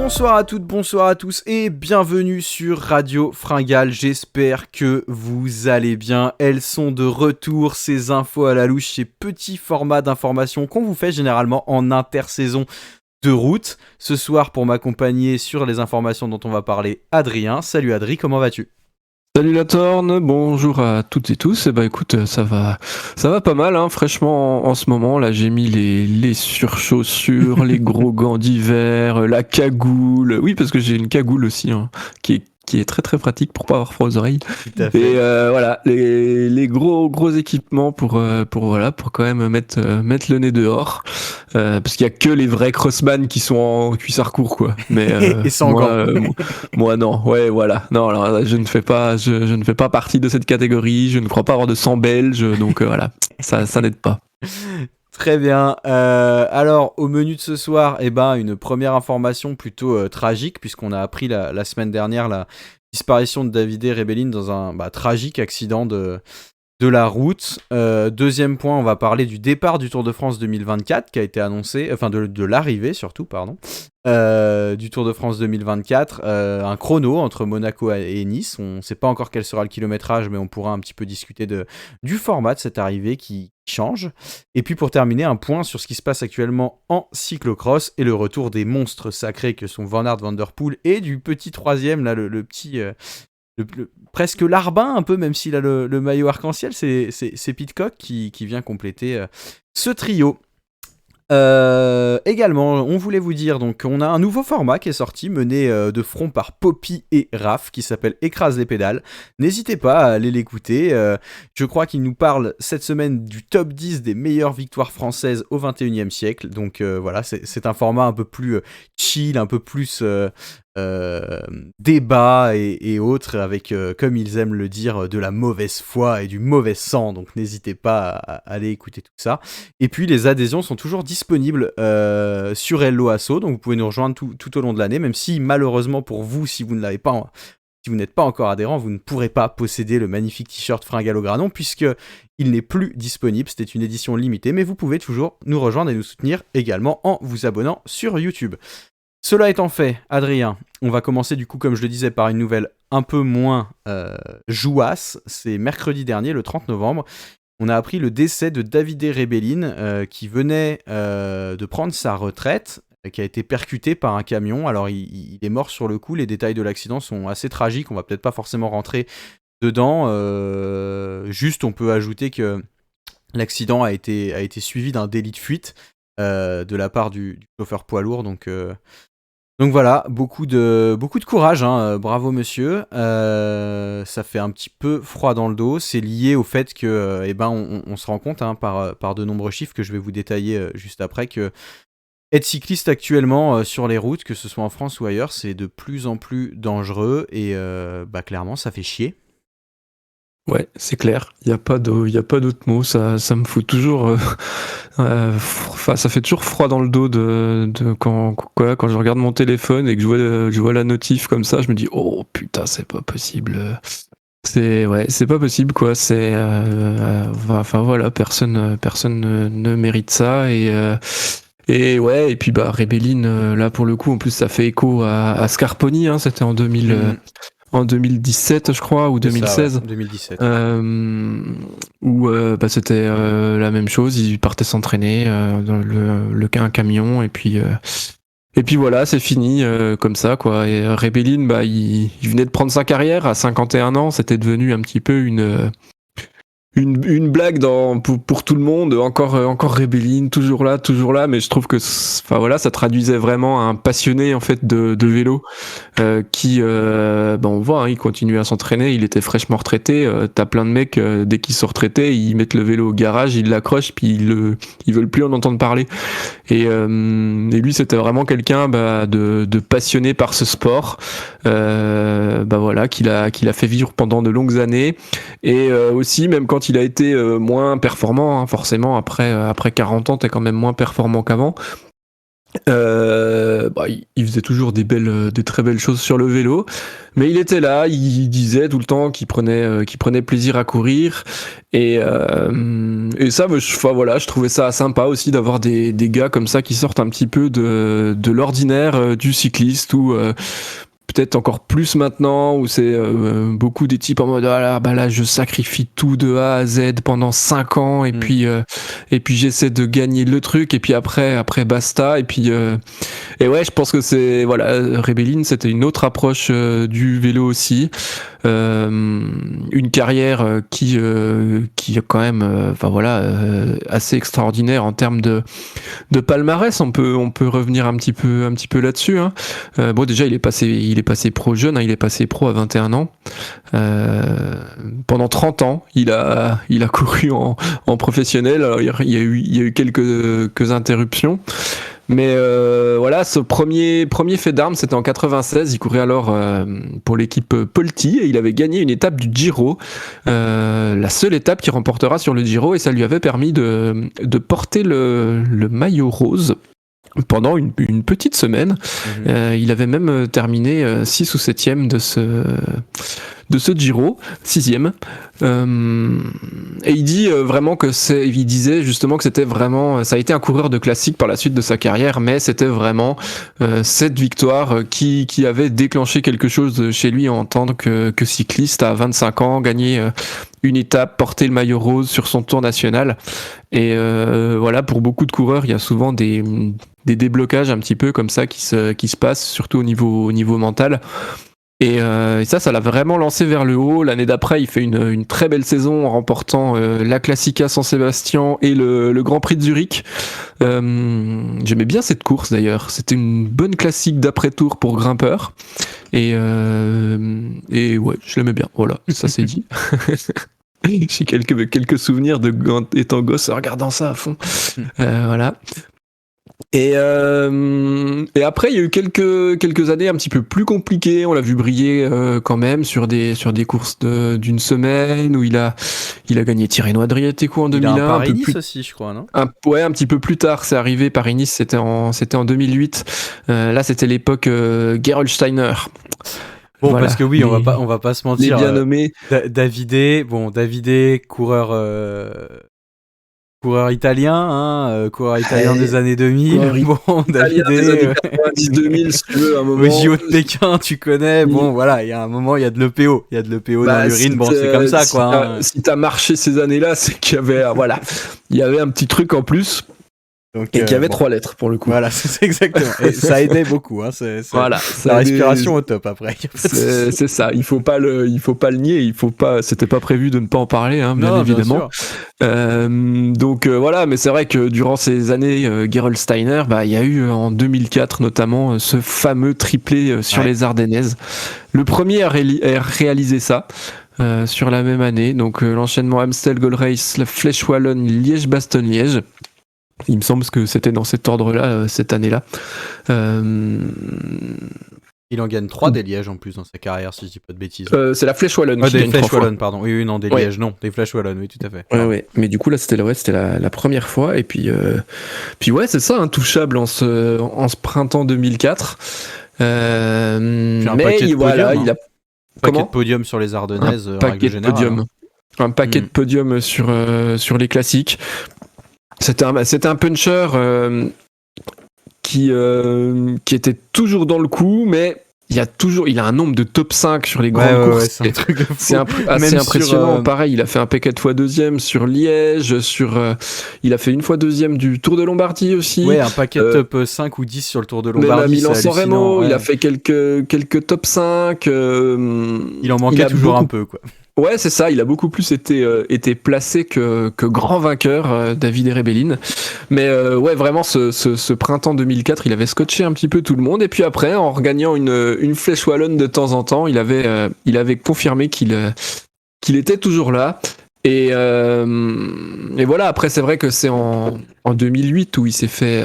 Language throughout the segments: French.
Bonsoir à toutes, bonsoir à tous et bienvenue sur Radio Fringale. J'espère que vous allez bien. Elles sont de retour, ces infos à la louche, ces petits formats d'informations qu'on vous fait généralement en intersaison de route. Ce soir, pour m'accompagner sur les informations dont on va parler, Adrien. Salut Adri, comment vas-tu ? Salut la Torne, bonjour à toutes et tous. Écoute, ça va pas mal, hein. Fraîchement en ce moment. Là, j'ai mis les surchaussures, les gros gants d'hiver, la cagoule. Oui, parce que j'ai une cagoule aussi, hein, qui est très très pratique pour pas avoir froid aux oreilles. Tout à fait. Et voilà, les gros équipements pour quand même mettre le nez dehors. Parce qu'il y a que les vrais crossman qui sont en cuissard court, quoi. Mais Et sans gants. moi non. Ouais, voilà. Non, alors je ne fais pas partie de cette catégorie. Je ne crois pas avoir de sang belge, donc voilà, ça n'aide pas. Très bien. Alors, au menu de ce soir, une première information plutôt tragique, puisqu'on a appris la semaine dernière la disparition de Davide Rebellin dans un tragique accident de la route. Deuxième point, on va parler du départ du Tour de France 2024 qui a été annoncé, enfin de l'arrivée surtout, pardon, du Tour de France 2024. Un chrono entre Monaco et Nice. On ne sait pas encore quel sera le kilométrage, mais on pourra un petit peu discuter du format de cette arrivée qui change. Et puis pour terminer, un point sur ce qui se passe actuellement en cyclocross et le retour des monstres sacrés que sont Van Aert, Van Der Poel et du petit troisième, là, le petit... presque larbin un peu, même s'il a le maillot arc-en-ciel, c'est Pidcock qui vient compléter ce trio. Également, on voulait vous dire, donc on a un nouveau format qui est sorti, mené de front par Poppy et Raph, qui s'appelle Écrase les pédales. N'hésitez pas à aller l'écouter. Je crois qu'il nous parle cette semaine du top 10 des meilleures victoires françaises au 21e siècle. Donc voilà, c'est un format un peu plus chill, un peu plus débat et autres, avec, comme ils aiment le dire, de la mauvaise foi et du mauvais sang. Donc n'hésitez pas à aller écouter tout ça. Et puis les adhésions sont toujours disponibles sur Hello Asso, donc vous pouvez nous rejoindre tout au long de l'année, même si malheureusement pour vous, si vous n'êtes pas encore adhérent, vous ne pourrez pas posséder le magnifique t-shirt Fringale au Granon, puisque il n'est plus disponible. C'était une édition limitée, mais vous pouvez toujours nous rejoindre et nous soutenir également en vous abonnant sur YouTube. Cela étant fait, Adrien, on va commencer du coup, comme je le disais, par une nouvelle un peu moins jouasse. C'est mercredi dernier, le 30 novembre. On a appris le décès de Davide Rebellin, qui venait de prendre sa retraite, qui a été percuté par un camion. Alors il est mort sur le coup, les détails de l'accident sont assez tragiques, on va peut-être pas forcément rentrer dedans. Juste, on peut ajouter que l'accident a été suivi d'un délit de fuite de la part du chauffeur poids lourd, donc voilà, beaucoup de courage, hein. Bravo monsieur. Ça fait un petit peu froid dans le dos. C'est lié au fait que, on se rend compte, hein, par de nombreux chiffres que je vais vous détailler juste après, que être cycliste actuellement sur les routes, que ce soit en France ou ailleurs, c'est de plus en plus dangereux et clairement ça fait chier. Ouais, c'est clair. Il y a pas d'autre mot. Ça me fout toujours. Ça fait toujours froid dans le dos quand je regarde mon téléphone et que je vois la notif comme ça, je me dis oh putain, c'est pas possible. C'est pas possible quoi. Enfin voilà, personne ne mérite ça et ouais, et puis Rebellin, là pour le coup, en plus ça fait écho à Scarponi, hein, c'était en 2017 je crois, ou 2016. Ça, ouais, 2017. Où c'était la même chose, il partait s'entraîner dans un camion et puis voilà, c'est fini comme ça quoi. Et Rebellin, il venait de prendre sa carrière à 51 ans, c'était devenu un petit peu une blague pour tout le monde, encore Rebellin, toujours là, mais je trouve que ça traduisait vraiment un passionné en fait de vélo qui on voit, hein, il continuait à s'entraîner, il était fraîchement retraité, t'as plein de mecs dès qu'ils sont retraités, ils mettent le vélo au garage, ils l'accrochent puis ils veulent plus en entendre parler. Et lui c'était vraiment quelqu'un de passionné par ce sport, qu'il a fait vivre pendant de longues années, et aussi même quand il a été moins performant, hein, forcément après 40 ans t'es quand même moins performant qu'avant, Il faisait toujours des très belles choses sur le vélo, mais il était là, il disait tout le temps qu'il prenait plaisir à courir, et ça, je trouvais ça sympa aussi d'avoir des gars comme ça qui sortent un petit peu de l'ordinaire du cycliste, ou peut-être encore plus maintenant, où c'est beaucoup des types en mode là je sacrifie tout de A à Z pendant 5 ans, et puis j'essaie de gagner le truc, et puis après basta, et ouais, je pense que Rebellin, c'était une autre approche du vélo aussi. Une carrière qui est quand même assez extraordinaire en termes de palmarès. On peut revenir un petit peu là-dessus, hein. Déjà il est passé pro jeune, hein, il est passé pro à 21 ans. Pendant 30 ans il a couru en professionnel. Alors, il y a eu quelques interruptions. Mais ce premier fait d'armes, c'était en 96. Il courait alors pour l'équipe Polti, et il avait gagné une étape du Giro, la seule étape qu'il remportera sur le Giro, et ça lui avait permis de porter le maillot rose pendant une petite semaine. Il avait même terminé 6 ou 7e de ce Giro, 6e. Et il dit il disait justement que c'était vraiment, ça a été un coureur de classique par la suite de sa carrière, mais c'était vraiment cette victoire qui avait déclenché quelque chose chez lui en tant que cycliste à 25 ans, gagner une étape, porter le maillot rose sur son tour national. Et pour beaucoup de coureurs, il y a souvent des déblocages un petit peu comme ça qui se passent, surtout au niveau mental. Et ça l'a vraiment lancé vers le haut. L'année d'après, il fait une très belle saison en remportant la Classica San Sebastian et le Grand Prix de Zurich. J'aimais bien cette course d'ailleurs. C'était une bonne classique d'après-tour pour grimpeur. Et ouais, je l'aimais bien. Voilà, ça c'est dit. J'ai quelques souvenirs étant gosse en regardant ça à fond. Voilà. Et après, il y a eu quelques années un petit peu plus compliquées. On l'a vu briller quand même sur des courses d'une semaine, où il a gagné Tirreno Adriatico en 2001. Il a un Paris-Nice aussi, je crois, non ? Un petit peu plus tard, c'est arrivé. Paris-Nice, c'était en 2008. Là, c'était l'époque Gerolsteiner. Bon, parce que oui, on va pas se mentir. Les bien nommés. Davidé, coureur italien, coureur italien des années 2000. Bon, Davidé, des années 90-2000, si tu veux, un moment. Au JO de Pékin, tu connais. Bon, voilà, il y a un moment, il y a de l'EPO. Il y a de l'EPO dans l'urine. C'est comme ça, quoi. Si t'as marché ces années-là, c'est qu'il y avait, il y avait un petit truc en plus. Donc, et qu'il y avait 3 lettres pour le coup. Voilà, c'est exactement. Et ça aidait beaucoup. Hein. La respiration au top après. C'est ça. Il faut pas le nier. C'était pas prévu de ne pas en parler, hein, bien évidemment. Donc mais c'est vrai que durant ces années, Gerolsteiner, il y a eu en 2004 notamment ce fameux triplé sur les Ardennaises. Le premier à réaliser ça. Sur la même année, donc l'enchaînement Amstel Gold Race, la Flèche Wallonne, Liège-Bastogne-Liège. Il me semble que c'était dans cet ordre-là, cette année-là. Il en gagne 3 des Lièges en plus dans sa carrière, si je dis pas de bêtises. C'est la Flèche Wallonne. Des Flèches Wallonne, pardon. Oui, non, des Lièges, non. Des Flèches Wallonne, oui, tout à fait. Ouais. Mais du coup, là, c'était la première fois. Et puis ouais, c'est ça, intouchable en ce printemps 2004. Mais voilà, il a... paquet de podium sur les Ardennaises, en règle générale. Un paquet de podiums sur les classiques. C'était un puncher qui était toujours dans le coup, mais il a un nombre de top 5 sur les grandes courses. C'est un truc de fou. C'est assez impressionnant. Pareil, il a fait un paquet de fois deuxième sur Liège, il a fait une fois deuxième du Tour de Lombardie aussi. Ouais, un paquet de top 5 ou 10 sur le Tour de Lombardie. Même à Milan-San Remo, il a fait quelques top 5. Il en manquait toujours un peu, quoi. Ouais, c'est ça, il a beaucoup plus été placé que grand vainqueur, David Rebellin. Mais vraiment, ce printemps 2004, il avait scotché un petit peu tout le monde. Et puis après, en regagnant une Flèche Wallonne de temps en temps, il avait confirmé qu'il était toujours là. Et voilà, après, c'est vrai que c'est en 2008 où il s'est fait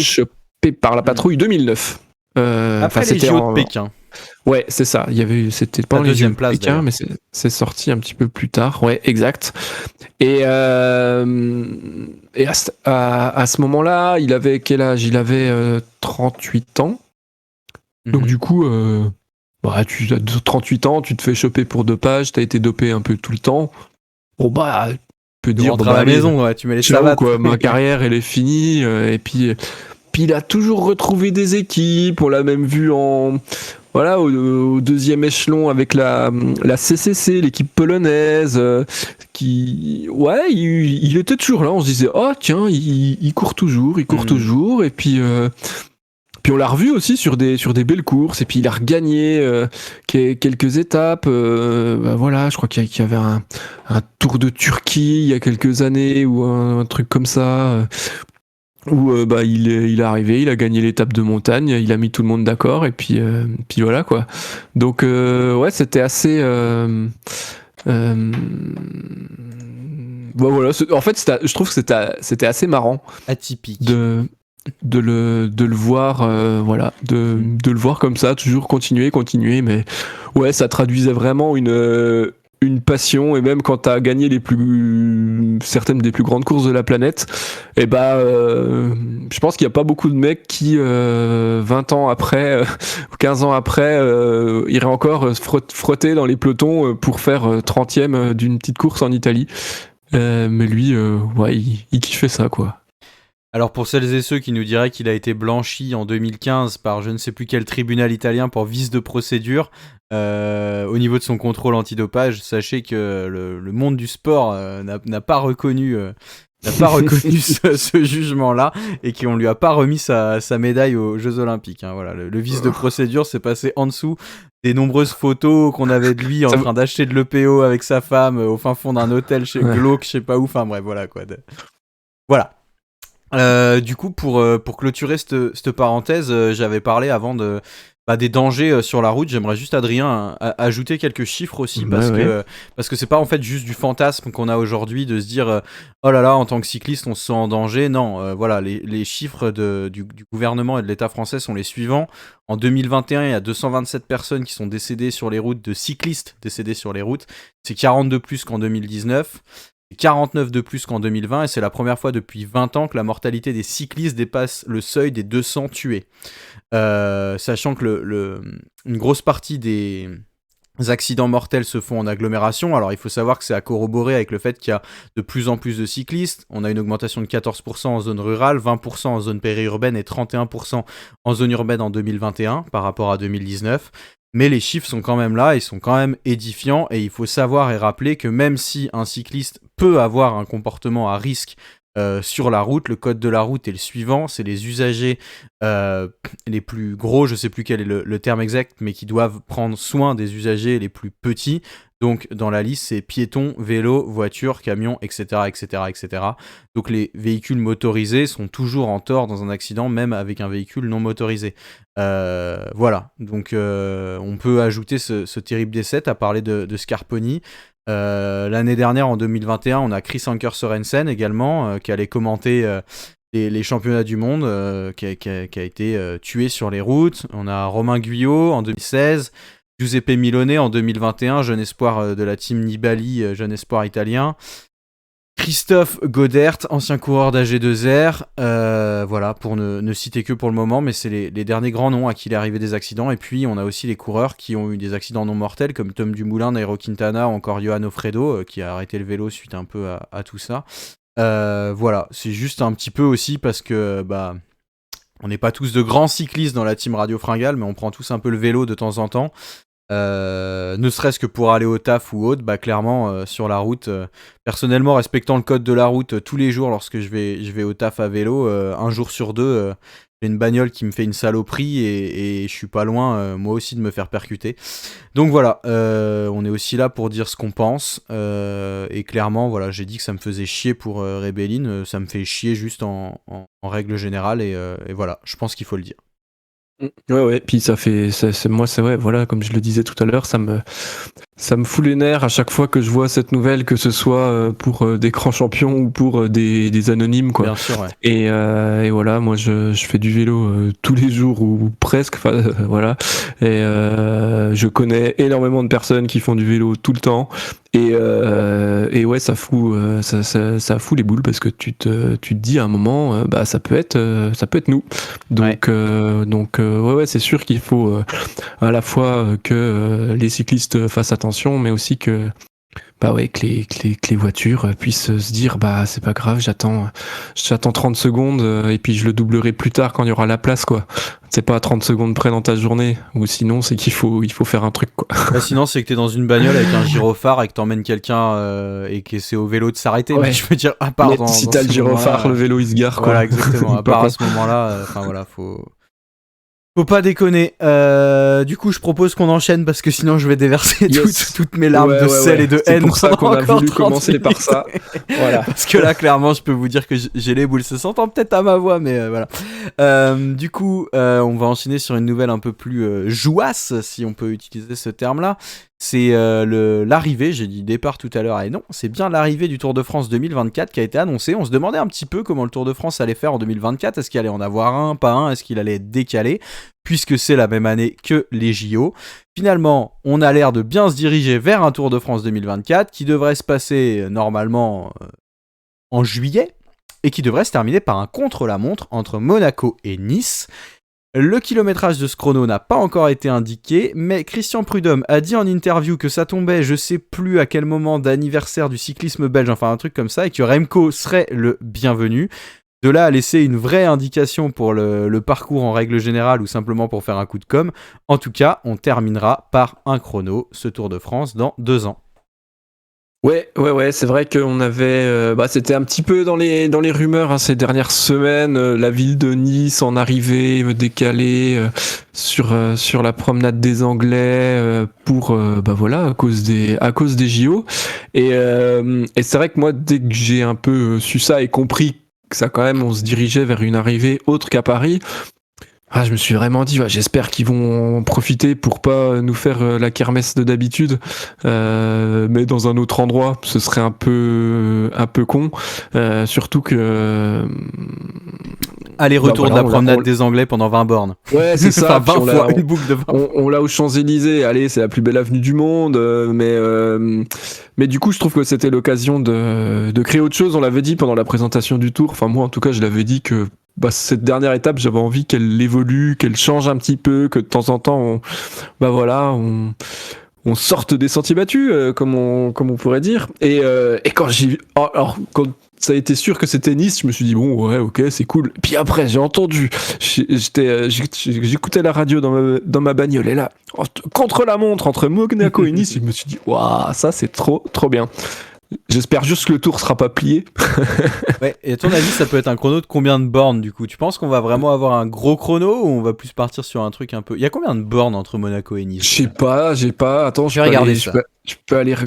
choper par la patrouille. 2009. Après les c'était JO de Pékin. Ouais, c'est ça. C'était pas La les deuxième JO de place, Pékin, d'ailleurs. mais c'est sorti un petit peu plus tard. Ouais, exact. Et à ce moment-là, il avait quel âge? Il avait 38 ans. Donc Mhm. du coup, tu as 38 ans, tu te fais choper pour dopage, t'as été dopé un peu tout le temps. Bon bah, tu peux Tu dire rentres à la allez, maison, ouais, tu mets les ciao savates. quoi, ma carrière elle est finie. Et puis il a toujours retrouvé des équipes. On l'a même vu au deuxième échelon avec la CCC, l'équipe polonaise, il était toujours là. On se disait, oh tiens, il court toujours, et puis on l'a revu aussi sur des belles courses, et puis il a regagné quelques étapes. Je crois qu'il y avait un Tour de Turquie il y a quelques années, ou un truc comme ça. Où il est arrivé, il a gagné l'étape de montagne, il a mis tout le monde d'accord, et puis voilà quoi. Donc c'était assez. Voilà, en fait, je trouve que c'était assez marrant Atypique. de de le voir, de le voir comme ça, toujours continuer, mais ouais, ça traduisait vraiment une passion. Et même quand t'as gagné certaines des plus grandes courses de la planète, et je pense qu'il n'y a pas beaucoup de mecs qui 20 ans après, 15 ans après, iraient encore frotter dans les pelotons pour faire 30e d'une petite course en Italie. Mais lui, il kiffait ça, quoi. Alors pour celles et ceux qui nous diraient qu'il a été blanchi en 2015 par je ne sais plus quel tribunal italien pour vice de procédure au niveau de son contrôle antidopage, sachez que le monde du sport n'a pas reconnu ce jugement-là, et qu'on lui a pas remis sa médaille aux Jeux Olympiques. Hein, voilà, le vice de procédure s'est passé en dessous des nombreuses photos qu'on avait de lui en train d'acheter de l'EPO avec sa femme au fin fond d'un hôtel chez glauque, je sais pas où. Enfin bref, voilà quoi. Voilà. Du coup, pour clôturer cette parenthèse, j'avais parlé avant des dangers sur la route. J'aimerais juste, Adrien, ajouter quelques chiffres aussi, parce que c'est pas en fait juste du fantasme qu'on a aujourd'hui de se dire oh là là, en tant que cycliste, on se sent en danger. Non, voilà, les chiffres du gouvernement et de l'État français sont les suivants. En 2021, il y a 227 personnes qui sont décédées sur les routes, de cyclistes décédés sur les routes. C'est 42 plus qu'en 2019. 49 de plus qu'en 2020, et c'est la première fois depuis 20 ans que la mortalité des cyclistes dépasse le seuil des 200 tués. Sachant que une grosse partie des accidents mortels se font en agglomération. Alors il faut savoir que c'est à corroborer avec le fait qu'il y a de plus en plus de cyclistes. On a une augmentation de 14% en zone rurale, 20% en zone périurbaine et 31% en zone urbaine en 2021 par rapport à 2019. Mais les chiffres sont quand même là, ils sont quand même édifiants, et il faut savoir et rappeler que même si un cycliste peut avoir un comportement à risque sur la route, le code de la route est le suivant, c'est les usagers les plus gros, je sais plus quel est le terme exact, mais qui doivent prendre soin des usagers les plus petits. Donc dans la liste, c'est piétons, vélos, voitures, camions, etc., etc., etc. Donc les véhicules motorisés sont toujours en tort dans un accident, même avec un véhicule non motorisé. Voilà, donc on peut ajouter ce terrible décès. T'as parlé de Scarponi. L'année dernière, en 2021, on a Chris Anker Sorensen également, qui allait commenter les championnats du monde, qui a été tué sur les routes. On a Romain Guyot en 2016, Giuseppe Milone en 2021, jeune espoir de la team Nibali, jeune espoir italien. Christophe Godert, ancien coureur d'AG2R, voilà, pour ne citer que pour le moment, mais c'est les derniers grands noms à qui il est arrivé des accidents. Et puis on a aussi les coureurs qui ont eu des accidents non mortels, comme Tom Dumoulin, Nairo Quintana, ou encore Johan Ofredo, qui a arrêté le vélo suite un peu à tout ça. Voilà, c'est juste un petit peu aussi parce que on n'est pas tous de grands cyclistes dans la team Radio Fringale, mais on prend tous un peu le vélo de temps en temps. Ne serait-ce que pour aller au taf ou autre, clairement sur la route, personnellement respectant le code de la route tous les jours lorsque je vais au taf à vélo, un jour sur deux, j'ai une bagnole qui me fait une saloperie et je suis pas loin moi aussi de me faire percuter. Donc voilà, on est aussi là pour dire ce qu'on pense, et clairement voilà, j'ai dit que ça me faisait chier pour Rebellin, ça me fait chier juste en règle générale, et voilà, je pense qu'il faut le dire. Ouais, puis moi, c'est vrai, voilà, comme je le disais tout à l'heure, ça me fout les nerfs à chaque fois que je vois cette nouvelle, que ce soit pour des grands champions ou pour des anonymes, quoi. Bien sûr, ouais. Et voilà, moi je fais du vélo tous les jours ou presque, voilà. Et je connais énormément de personnes qui font du vélo tout le temps. Et ouais, ça fout les boules parce que tu te dis à un moment, bah ça peut être nous. Donc ouais, c'est sûr qu'il faut à la fois que les cyclistes fassent attention, mais aussi que bah ouais, que les voitures puissent se dire bah c'est pas grave, j'attends 30 secondes et puis je le doublerai plus tard quand il y aura la place, quoi. C'est pas à 30 secondes près dans ta journée, ou sinon c'est qu'il faut faire un truc, quoi. Bah, sinon, c'est que t'es dans une bagnole avec un gyrophare et que t'emmènes quelqu'un et que c'est au vélo de s'arrêter. Ouais. Mais je veux dire, à part Mais si dans t'as ce le gyrophare, moment-là, le vélo il se gare, quoi. voilà, exactement. À part à ce moment-là, enfin voilà, faut pas déconner. Du coup, je propose qu'on enchaîne parce que sinon je vais déverser Yes. toutes mes larmes de sel et de haine. C'est pour ça qu'on a pendant voulu encore 30 commencer par minutes. ça. Voilà. Parce que là, clairement, je peux vous dire que j'ai les boules. Ça s'entend peut-être à ma voix, mais voilà. Du coup, on va enchaîner sur une nouvelle un peu plus jouasse, si on peut utiliser ce terme-là. C'est l'arrivée, j'ai dit départ tout à l'heure, et non, c'est bien l'arrivée du Tour de France 2024 qui a été annoncée. On se demandait un petit peu comment le Tour de France allait faire en 2024. Est-ce qu'il allait en avoir un, pas un? Est-ce qu'il allait être décalé? Puisque c'est la même année que les JO. Finalement, on a l'air de bien se diriger vers un Tour de France 2024 qui devrait se passer normalement en juillet et qui devrait se terminer par un contre-la-montre entre Monaco et Nice. Le kilométrage de ce chrono n'a pas encore été indiqué, mais Christian Prudhomme a dit en interview que ça tombait, je sais plus à quel moment d'anniversaire du cyclisme belge, enfin un truc comme ça, et que Remco serait le bienvenu. De là à laisser une vraie indication pour le parcours en règle générale ou simplement pour faire un coup de com', en tout cas, on terminera par un chrono, ce Tour de France, dans 2 ans. Ouais, c'est vrai qu'on avait, c'était un petit peu dans les rumeurs ces dernières semaines, la ville de Nice en arrivée décalée sur la promenade des Anglais pour à cause des JO. Et c'est vrai que moi, dès que j'ai un peu su ça et compris que ça quand même, on se dirigeait vers une arrivée autre qu'à Paris. Je me suis vraiment dit, j'espère qu'ils vont en profiter pour pas nous faire la kermesse de d'habitude, mais dans un autre endroit, ce serait un peu con, surtout que aller-retour de la promenade des Anglais pendant 20 bornes. Ouais, c'est ça. Enfin, 20 fois, une boucle de 20 on l'a aux Champs-Élysées, allez, c'est la plus belle avenue du monde, mais du coup, je trouve que c'était l'occasion de créer autre chose. On l'avait dit pendant la présentation du Tour, enfin moi en tout cas, je l'avais dit que cette dernière étape, j'avais envie qu'elle évolue, qu'elle change un petit peu, que de temps en temps, on sorte des sentiers battus, comme on pourrait dire. Et quand quand ça a été sûr que c'était Nice, je me suis dit bon, ouais, ok, c'est cool. Puis après, j'ai entendu, j'écoutais la radio dans ma bagnole, et là, contre la montre entre Monaco et Nice, je me suis dit waouh, ça c'est trop bien. J'espère juste que le tour sera pas plié. Ouais, et à ton avis, ça peut être un chrono de combien de bornes du coup? Tu penses qu'on va vraiment avoir un gros chrono ou on va plus partir sur un truc un peu... Il y a combien de bornes entre Monaco et Nice? Je sais pas, j'ai pas. Attends, je vais regarder ça.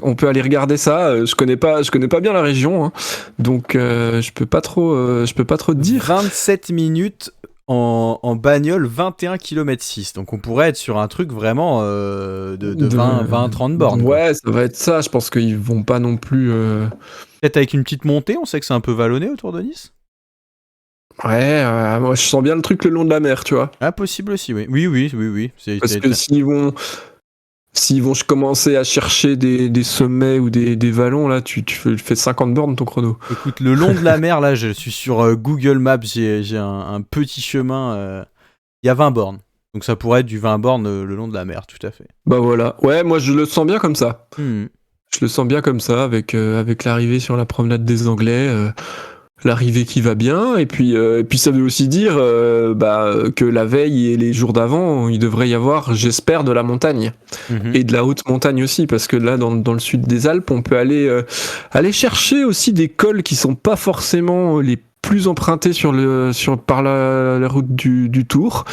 On peut aller regarder ça. Je connais pas bien la région, hein. Donc je peux pas trop te dire. 27 minutes en bagnole, 21 km 6. Donc on pourrait être sur un truc vraiment de 20-30 bornes. Ouais, ça va être ça. Je pense qu'ils vont pas non plus... Peut-être avec une petite montée, on sait que c'est un peu vallonné autour de Nice. Ouais, moi je sens bien le truc le long de la mer, tu vois. Ah, possible aussi, oui. Oui. Parce que s'ils vont commencer à chercher des sommets ou des vallons, là, tu fais 50 bornes ton chrono. Écoute, le long de la mer, là, je suis sur Google Maps, j'ai un petit chemin, il y a 20 bornes. Donc ça pourrait être du 20 bornes le long de la mer, tout à fait. Bah voilà. Ouais, moi je le sens bien comme ça. Je le sens bien comme ça, avec l'arrivée sur la promenade des Anglais, l'arrivée qui va bien, et puis ça veut aussi dire que la veille et les jours d'avant, il devrait y avoir, j'espère, de la montagne, et de la haute montagne aussi, parce que là, dans le sud des Alpes, on peut aller chercher aussi des cols qui sont pas forcément les plus empruntés par la route du Tour,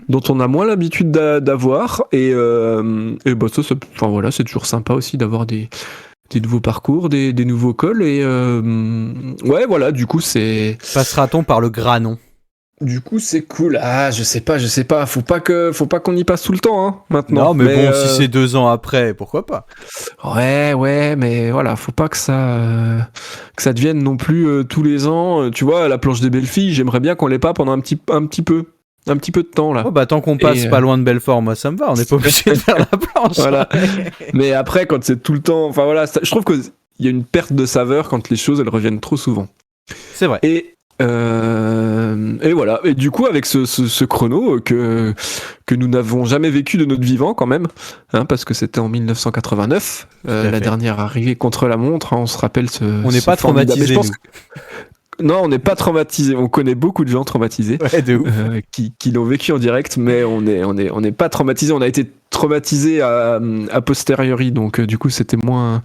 dont on a moins l'habitude d'avoir, et voilà, c'est toujours sympa aussi d'avoir des nouveaux parcours, des nouveaux cols, et ouais, voilà, du coup, c'est... Passera-t-on par le Granon? Du coup, c'est cool. Ah, je sais pas. Faut pas qu'on y passe tout le temps, hein, maintenant. Non, mais bon, si c'est 2 ans après, pourquoi pas? Ouais, mais voilà, faut pas que ça devienne non plus tous les ans. Tu vois, la planche des belles filles, j'aimerais bien qu'on l'ait pas pendant un petit peu de temps là. Oh, bah, tant qu'on passe pas loin de Belfort, moi ça me va, on n'est pas obligé de faire la planche. Voilà. Mais après, quand c'est tout le temps, enfin voilà, je trouve qu'il y a une perte de saveur quand les choses elles reviennent trop souvent. C'est vrai. Et voilà. Et du coup, avec ce chrono que nous n'avons jamais vécu de notre vivant, quand même, hein, parce que c'était en 1989, la dernière arrivée contre la montre. Hein, on se rappelle on n'est pas traumatisés. Non, on n'est pas traumatisés. On connaît beaucoup de gens traumatisés, de ouf. qui l'ont vécu en direct, mais on n'est pas traumatisés. On a été traumatisés a posteriori, donc du coup c'était moins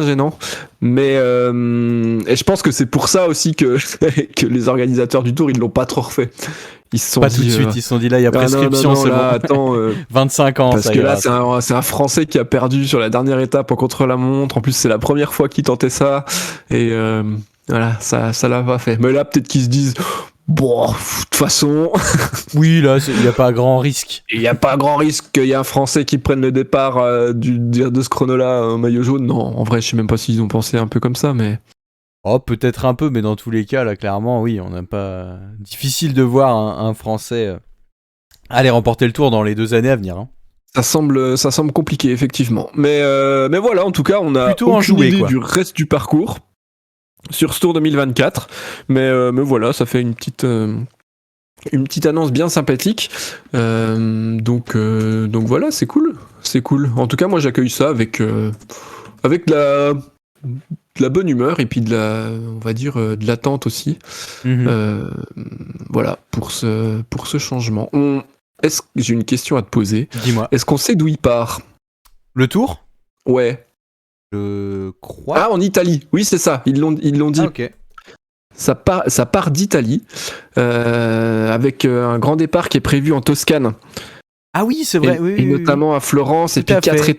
gênant. Mais et je pense que c'est pour ça aussi que que les organisateurs du tour ils l'ont pas trop refait. Ils se sont pas dit, tout de suite, ils se sont dit là il y a prescription, c'est là, bon. Attends, 25 ans. Parce que là c'est un Français qui a perdu sur la dernière étape en contre-la-montre. En plus c'est la première fois qu'il tentait ça et voilà, ça l'a pas fait. Mais là, peut-être qu'ils se disent, bon, de toute façon. Oui, là, il n'y a pas grand risque. Il n'y a pas grand risque qu'il y ait un Français qui prenne le départ de ce chrono-là en maillot jaune. Non, en vrai, je sais même pas s'ils ont pensé un peu comme ça, mais. Oh, peut-être un peu, mais dans tous les cas, là, clairement, oui, on n'a pas. Difficile de voir un Français aller remporter le tour dans les 2 années à venir. Hein. Ça semble compliqué, effectivement. Mais voilà, en tout cas, on a plutôt aucune idée du reste du parcours sur ce Tour 2024, mais voilà, ça fait une petite annonce bien sympathique. Donc voilà, c'est cool. En tout cas, moi j'accueille ça avec de la bonne humeur et puis on va dire de l'attente aussi. Voilà pour ce changement. J'ai une question à te poser. Dis-moi. Est-ce qu'on sait d'où il part? Le Tour? Ouais. Je crois. Ah, en Italie. Oui, c'est ça. Ils l'ont dit. Ah, ok. Ça part d'Italie avec un grand départ qui est prévu en Toscane. Ah oui, c'est vrai. Et notamment à Florence. Et puis 4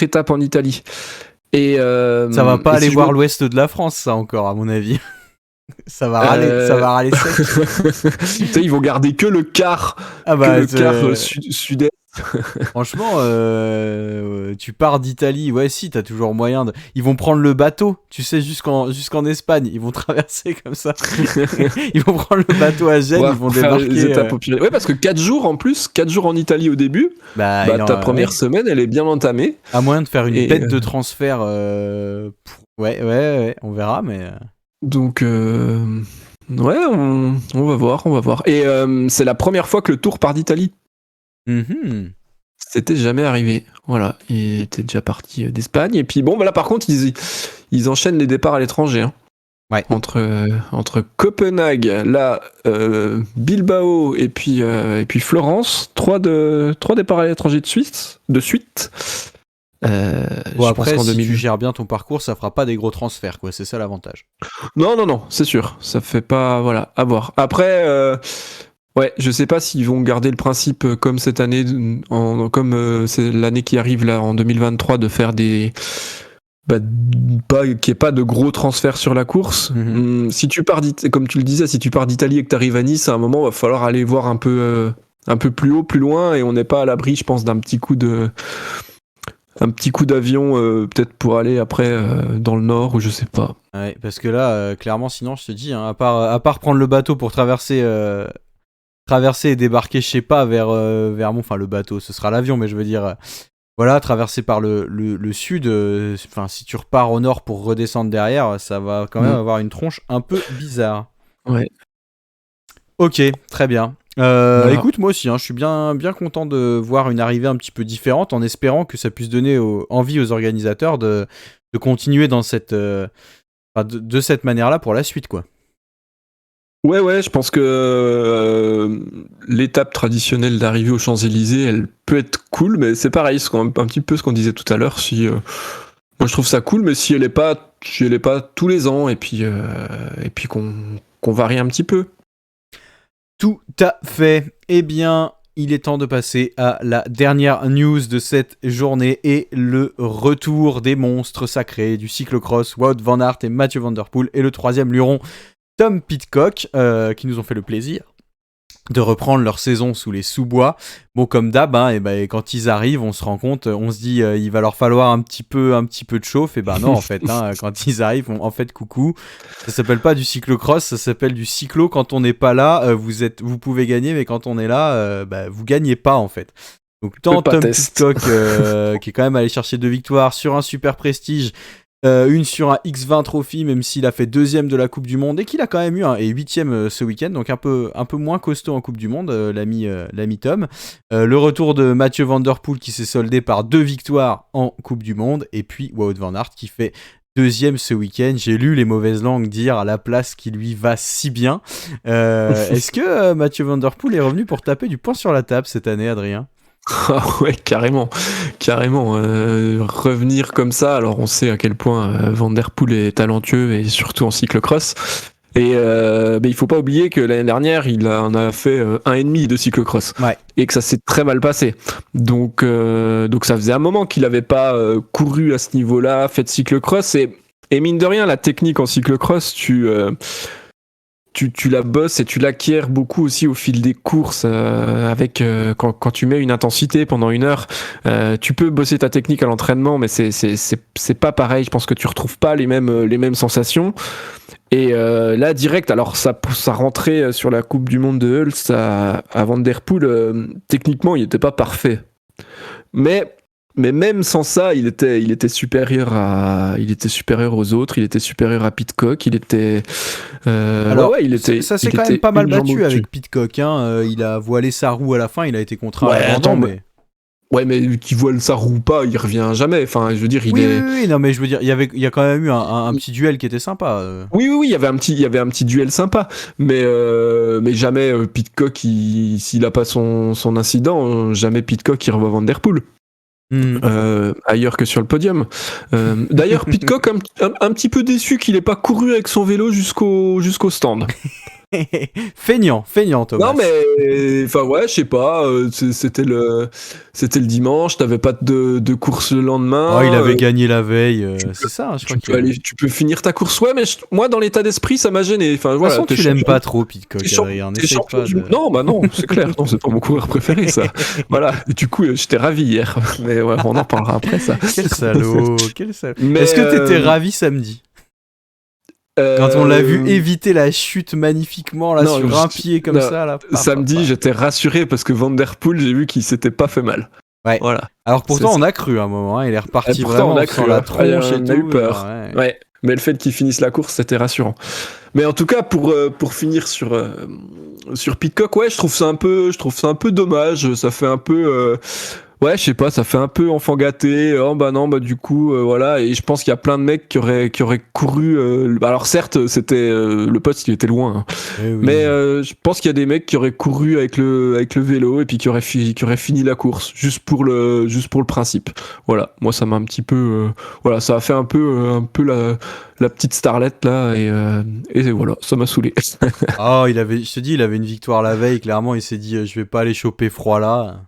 étapes en Italie. Et ça va pas aller voir l'ouest de la France, ça encore, à mon avis. Ça va râler sec. Tu sais, ils vont garder que le quart, sud-est. Franchement, tu pars d'Italie, ouais, si, t'as toujours moyen de. Ils vont prendre le bateau, tu sais, jusqu'en Espagne. Ils vont traverser comme ça. Ils vont prendre le bateau à Gênes, ils vont débarquer. Les étapes ouais, parce que 4 jours en Italie au début. Ta première semaine, elle est bien entamée. À moyen de faire une bête de transfert. Ouais, on verra, mais. Donc, ouais, on va voir. Et c'est la première fois que le Tour part d'Italie. C'était jamais arrivé. Voilà, il était déjà parti d'Espagne. Et puis bon, là par contre, ils enchaînent les départs à l'étranger. Hein. Ouais. Entre Copenhague, là, Bilbao et puis Florence, 3 départs à l'étranger de suite. Après, si tu gères bien ton parcours, ça fera pas des gros transferts, quoi. C'est ça l'avantage. Non, c'est sûr. Ça fait pas, voilà, à voir. Après, ouais, je sais pas s'ils vont garder le principe comme cette année, comme c'est l'année qui arrive là en 2023, de faire qu'il n'y ait pas de gros transferts sur la course. Si tu pars comme tu le disais, si tu pars d'Italie et que tu arrives à Nice, à un moment, il va falloir aller voir un peu plus haut, plus loin, et on n'est pas à l'abri, je pense, d'un petit coup d'avion, peut-être pour aller après dans le nord, ou je sais pas. Ouais, parce que là, clairement, sinon, je te dis, hein, à part prendre le bateau pour traverser et débarquer, je sais pas, vers enfin le bateau, ce sera l'avion, mais je veux dire, voilà, traverser par le sud, enfin si tu repars au nord pour redescendre derrière, ça va quand même avoir une tronche un peu bizarre. Ouais. Ok, très bien. Voilà. Écoute, moi aussi, hein, je suis bien content de voir une arrivée un petit peu différente, en espérant que ça puisse donner envie aux organisateurs de continuer dans de cette manière-là pour la suite, quoi. Ouais, je pense que l'étape traditionnelle d'arrivée aux Champs-Élysées, elle peut être cool, mais c'est pareil, c'est un petit peu ce qu'on disait tout à l'heure. Moi, je trouve ça cool, mais si elle est pas tous les ans, et puis qu'on varie un petit peu. Tout à fait. Eh bien, il est temps de passer à la dernière news de cette journée et le retour des monstres sacrés du cyclocross, Wout van Aert et Mathieu Van Der Poel, et le 3e luron Tom Pidcock, qui nous ont fait le plaisir de reprendre leur saison sous les sous-bois. Bon, comme d'hab, quand ils arrivent, on se rend compte, on se dit il va leur falloir un petit peu de chauffe, et non, en fait, quand ils arrivent, en fait, coucou, ça s'appelle pas du cyclocross, ça s'appelle du cyclo. Quand on n'est pas là, vous pouvez gagner, mais quand on est là, vous gagnez pas, en fait. Donc tant Tom Pidcock, qui est quand même allé chercher 2 victoires sur un super prestige, une sur un X20 Trophy, même s'il a fait 2ème de la Coupe du Monde et qu'il a quand même eu et 8ème ce week-end, donc un peu moins costaud en Coupe du Monde, l'ami Tom. Le retour de Mathieu Van Der Poel qui s'est soldé par 2 victoires en Coupe du Monde, et puis Wout van Aert qui fait 2ème ce week-end. J'ai lu les mauvaises langues dire à la place qui lui va si bien. Est-ce que Mathieu Van Der Poel est revenu pour taper du poing sur la table cette année, Adrien ? Ah ouais, carrément. Revenir comme ça, alors on sait à quel point Van Der Poel est talentueux, et surtout en cyclocross. Et il faut pas oublier que l'année dernière, il en a fait 1,5 de cyclocross. Ouais. Et que ça s'est très mal passé. Donc ça faisait un moment qu'il avait pas couru à ce niveau-là, fait de cyclocross. Et mine de rien, la technique en cyclocross, tu la bosses et tu l'acquiers beaucoup aussi au fil des courses, avec quand tu mets une intensité pendant 1 heure, tu peux bosser ta technique à l'entraînement, mais c'est pas pareil. Je pense que tu retrouves pas les mêmes sensations. Et là direct, alors ça rentrait sur la Coupe du Monde de Hulst à Van Der Poel, techniquement il était pas parfait, mais même sans ça, il était supérieur aux autres, il était supérieur à Pidcock, il était ça s'est quand même pas mal battu avec Pidcock, il a voilé sa roue à la fin, il a été contraint à l'abandon, mais ouais, mais qui voile sa roue pas, il revient jamais. Enfin, je veux dire, Oui, non, mais je veux dire, il y a quand même eu un petit duel qui était sympa. Oui, il y avait un petit duel sympa, mais jamais Pidcock, s'il a pas son incident, jamais Pidcock il revoit Van Der Poel. Ailleurs que sur le podium. D'ailleurs, Pidcock un petit peu déçu qu'il ait pas couru avec son vélo jusqu'au stand. feignant Thomas. Non mais enfin ouais, je sais pas, c'était le dimanche, t'avais pas de course le lendemain. Oh, il avait gagné la veille, c'est ça, je crois tu peux finir ta course, ouais, mais moi dans l'état d'esprit ça m'a gêné. Enfin de toute façon, tu l'aimes pas trop, Pidcock. Non, c'est clair, non, c'est pas mon coureur préféré, ça. Voilà, et du coup j'étais ravi hier, mais ouais, on en parlera après ça. Quel salaud. Mais est-ce que t'étais ravi samedi? Quand on l'a vu éviter la chute magnifiquement là, sur un pied comme ça là. Samedi, j'étais rassuré parce que Van Der Poel, j'ai vu qu'il s'était pas fait mal. Ouais. Voilà. Alors pourtant on a cru à un moment, il est reparti vraiment sans la tronche et tout. On a eu peur. Ouais. Mais le fait qu'il finisse la course, c'était rassurant. Mais en tout cas, pour finir sur Pidcock, ouais, je trouve ça un peu dommage. Ça fait un peu ouais, je sais pas, ça fait un peu enfant gâté. Oh bah non, bah du coup, voilà. Et je pense qu'il y a plein de mecs qui auraient couru. Alors certes, c'était le poste, il était loin. Oui. Mais je pense qu'il y a des mecs qui auraient couru avec le vélo et puis qui auraient fini la course juste pour le principe. Voilà. Moi, ça m'a un petit peu. Voilà, ça a fait un peu la petite starlette là et voilà, ça m'a saoulé. Oh, je te dis, il avait une victoire la veille. Clairement, il s'est dit, je vais pas aller choper froid là.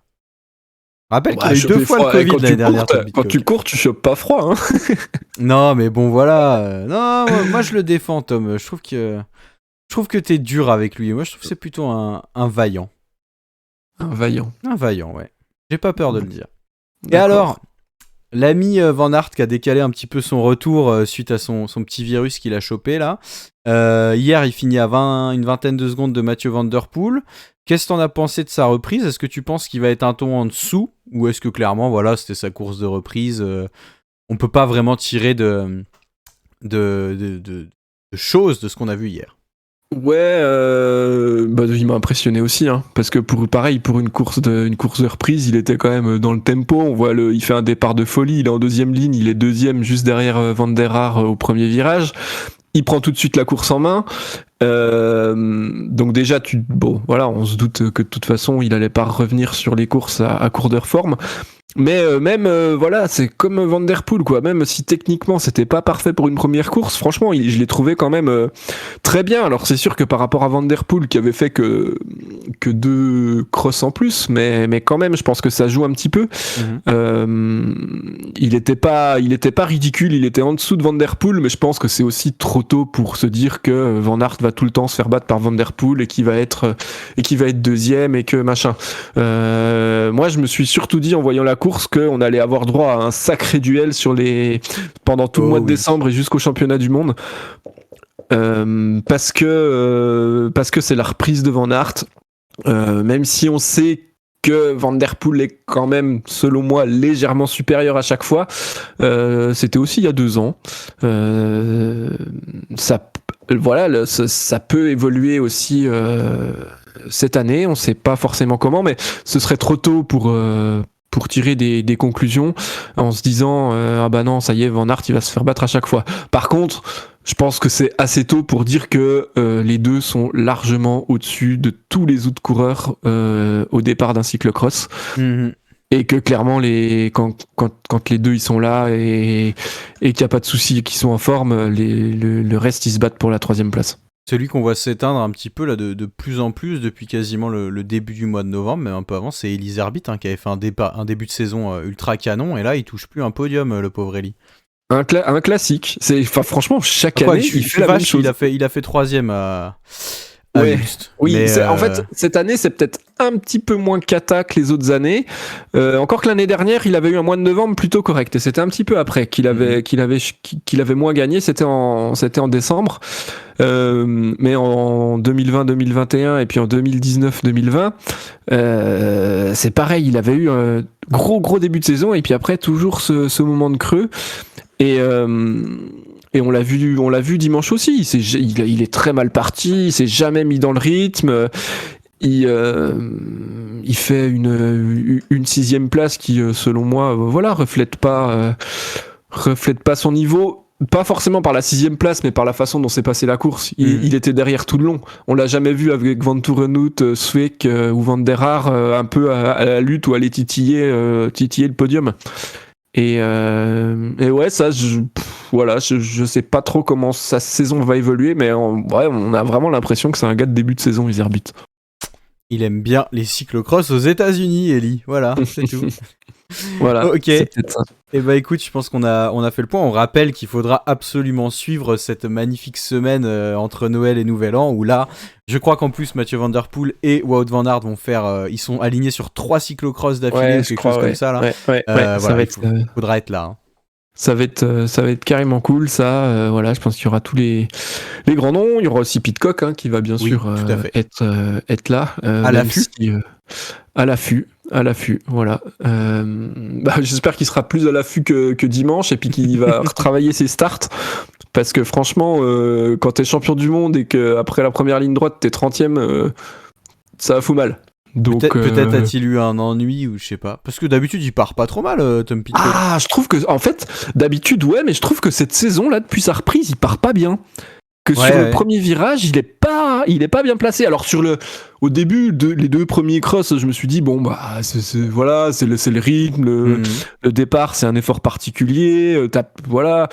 Rappelle qu'il a eu 2 fois le Covid l'année dernière. Quand tu cours, tu chopes pas froid. Hein. Non, mais bon, voilà. Non, moi je le défends, Tom. Je trouve que t'es dur avec lui. Moi, je trouve que c'est plutôt un vaillant. Un vaillant. Un vaillant, ouais. J'ai pas peur de le dire. D'accord. Et alors, l'ami Van Aert qui a décalé un petit peu son retour suite à son petit virus qu'il a chopé là. Hier, il finit à une vingtaine de secondes de Mathieu Van Der Poel. Qu'est-ce que t'en as pensé de sa reprise ? Est-ce que tu penses qu'il va être un ton en dessous ? Ou est-ce que clairement, voilà, c'était sa course de reprise, on peut pas vraiment tirer de choses de ce qu'on a vu hier ? Ouais, il m'a impressionné aussi, hein, parce que pour une course de reprise, il était quand même dans le tempo. On voit il fait un départ de folie, il est en 2e ligne, il est 2e juste derrière Van der Haar au premier virage. Il prend tout de suite la course en main. Donc déjà, on se doute que de toute façon, il allait pas revenir sur les courses à court de forme. Mais voilà, c'est comme Van Der Poel, quoi. Même si techniquement c'était pas parfait pour une première course, franchement, je l'ai trouvé quand même très bien. Alors c'est sûr que par rapport à Van Der Poel qui avait fait que 2 crosses en plus, mais quand même, je pense que ça joue un petit peu. Il était pas ridicule, il était en dessous de Van Der Poel, mais je pense que c'est aussi trop tôt pour se dire que Van Aert va tout le temps se faire battre par Van Der Poel et qui va être deuxième et que machin. Moi, je me suis surtout dit en voyant la course qu'on allait avoir droit à un sacré duel pendant tout le mois de décembre et jusqu'au championnat du monde. Parce que c'est la reprise de Van Aert. Même si on sait que Van Der Poel est quand même, selon moi, légèrement supérieur à chaque fois. C'était aussi il y a 2 ans. Ça peut évoluer aussi cette année. On ne sait pas forcément comment, mais ce serait trop tôt pour tirer des conclusions en se disant ah bah non, ça y est, Van Aert il va se faire battre à chaque fois. Par contre, je pense que c'est assez tôt pour dire que les deux sont largement au-dessus de tous les autres coureurs au départ d'un cyclocross. Et que clairement, quand les deux ils sont là et qu'il n'y a pas de soucis, qu'ils sont en forme, le reste ils se battent pour la 3e place. Celui qu'on voit s'éteindre un petit peu là de plus en plus depuis quasiment le début du mois de novembre, mais un peu avant, c'est Elie Zerbit qui avait fait un début de saison ultra canon, et là il touche plus un podium, le pauvre Elie. Un classique. Franchement, chaque année, il fait la même chose. Il a fait 3e à Just. Oui, mais en fait, cette année, c'est peut-être un petit peu moins cata que les autres années. Encore que l'année dernière, il avait eu un mois de novembre plutôt correct. Et c'était un petit peu après qu'il avait moins gagné. C'était en décembre. Mais en 2020-2021 et puis en 2019-2020, c'est pareil. Il avait eu un gros début de saison et puis après, toujours ce moment de creux. Et on l'a vu dimanche aussi. Il est très mal parti. Il s'est jamais mis dans le rythme. Il fait une 6e place qui, selon moi, reflète pas son niveau. Pas forcément par la 6e place, mais par la façon dont s'est passée la course. Il était derrière tout le long. On l'a jamais vu avec Van Toerenhout, Sweeck ou Van der Haar un peu à la lutte ou aller titiller le podium. Et ouais, ça, je sais pas trop comment sa saison va évoluer, mais on a vraiment l'impression que c'est un gars de début de saison, Zerbit. Il aime bien les cyclocross aux États-Unis, Elie. Voilà, c'est tout. Voilà, ok. C'est peut-être ça. Et bah écoute, je pense qu'on a fait le point. On rappelle qu'il faudra absolument suivre cette magnifique semaine entre Noël et Nouvel An, où là, je crois qu'en plus Mathieu Van Der Poel et Wout van Aert vont faire, ils sont alignés sur 3 cyclocross d'affilée, quelque chose comme ça là. Il faudra être là. Hein. Ça va être carrément cool, ça. Je pense qu'il y aura tous les grands noms. Il y aura aussi Pidcock qui va bien sûr être là. À l'affût. À l'affût, voilà. J'espère qu'il sera plus à l'affût que dimanche et puis qu'il va retravailler ses starts. Parce que franchement, quand t'es champion du monde et qu'après la première ligne droite, t'es 30e, ça fout mal. Donc, peut-être a-t-il eu un ennui ou je sais pas. Parce que d'habitude, il part pas trop mal, Tom Pidcock. Ah, je trouve que, en fait, d'habitude, ouais, mais je trouve que cette saison-là, depuis sa reprise, il part pas bien. Sur le premier virage, il est pas bien placé. Alors au début, les 2 premiers crosses, je me suis dit bon c'est le rythme, le départ, c'est un effort particulier, voilà.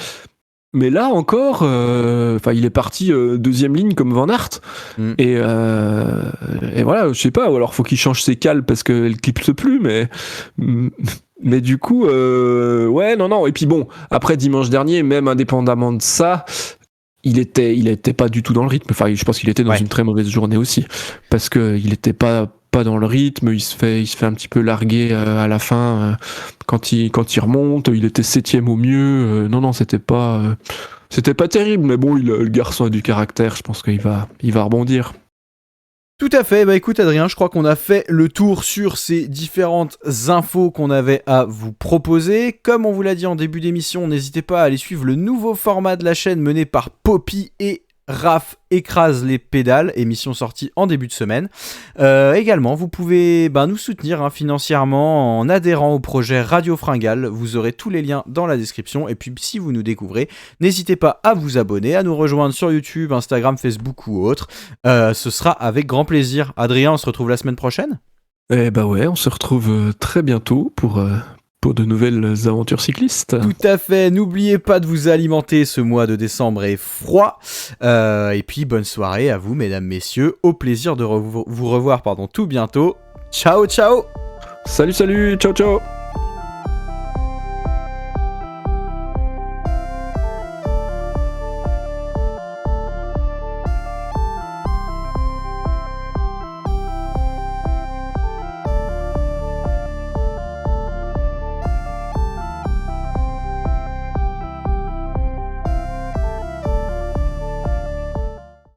Mais là encore, il est parti 2e ligne comme Van Aert et voilà, je sais pas. Ou alors faut qu'il change ses cales parce qu'elle clipse plus, mais du coup, non. Et puis bon, après dimanche dernier, même indépendamment de ça. Il était pas du tout dans le rythme. Enfin, je pense qu'il était dans une très mauvaise journée aussi, parce que il était pas dans le rythme. Il se fait un petit peu larguer à la fin quand il remonte. Il était 7e au mieux. Non, c'était pas terrible. Mais bon, le garçon a du caractère. Je pense qu'il va rebondir. Tout à fait, écoute Adrien, je crois qu'on a fait le tour sur ces différentes infos qu'on avait à vous proposer. Comme on vous l'a dit en début d'émission, n'hésitez pas à aller suivre le nouveau format de la chaîne mené par Poppy et Raph écrase les pédales, émission sortie en début de semaine. Également, vous pouvez nous soutenir financièrement en adhérant au projet Radio Fringale. Vous aurez tous les liens dans la description. Et puis, si vous nous découvrez, n'hésitez pas à vous abonner, à nous rejoindre sur YouTube, Instagram, Facebook ou autre. Ce sera avec grand plaisir. Adrien, on se retrouve la semaine prochaine ? On se retrouve très bientôt pour pour de nouvelles aventures cyclistes. Tout à fait, n'oubliez pas de vous alimenter, ce mois de décembre est froid. Et puis bonne soirée à vous, mesdames, messieurs. Au plaisir de vous revoir tout bientôt. Ciao, ciao. Salut, ciao ciao.